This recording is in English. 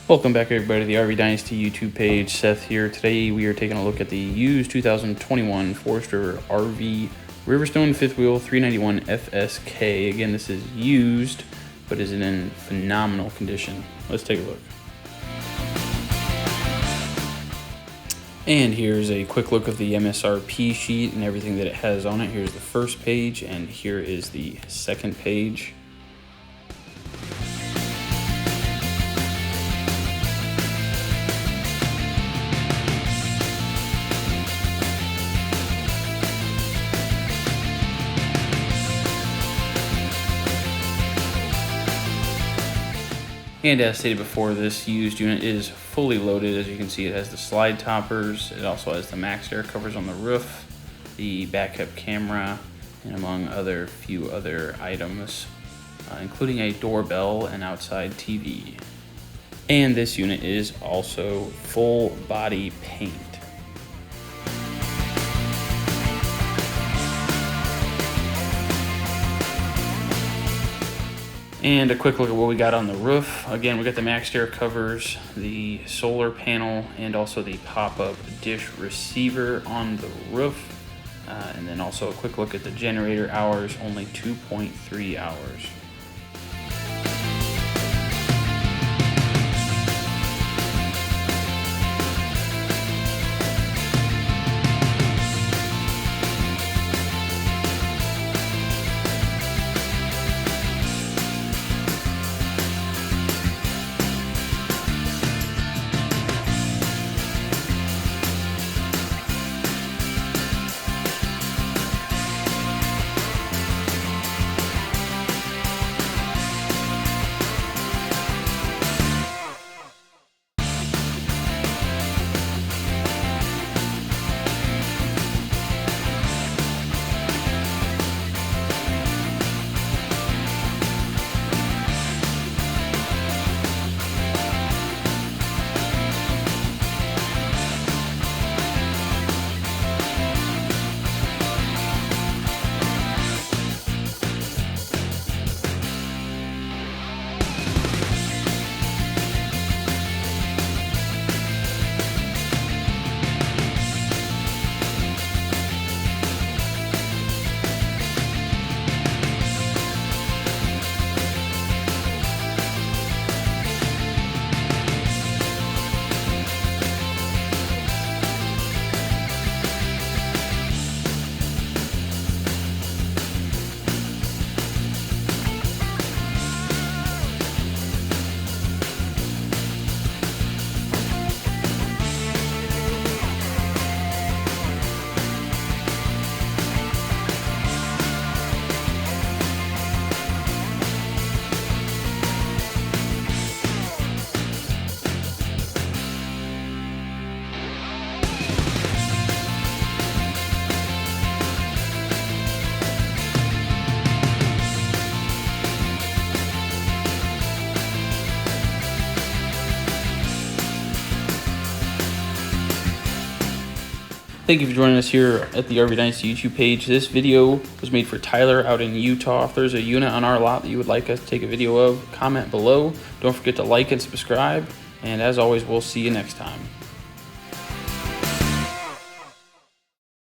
Welcome back everybody to the RV Dynasty YouTube page. Seth here. Today we are taking a look at the used 2021 Forest River RV RiverStone fifth wheel 391 FSK. Again, this is used, but is in phenomenal condition. Let's take a look. And here's a quick look of the MSRP sheet and everything that it has on it. Here's the first page, and here is the second page. And as stated before, this used unit is fully loaded. As you can see, it has the slide toppers. It also has the max air covers on the roof, the backup camera, and among few other items, including a doorbell and outside TV. And this unit is also full body paint. And a quick look at what we got on the roof. Again, we got the max air covers, the solar panel, and also the pop-up dish receiver on the roof. And then also a quick look at the generator hours, only 2.3 hours. Thank you for joining us here at the RV Dynasty YouTube page. This video was made for Tyler out in Utah. If there's a unit on our lot that you would like us to take a video of, comment below. Don't forget to like and subscribe. And as always, we'll see you next time.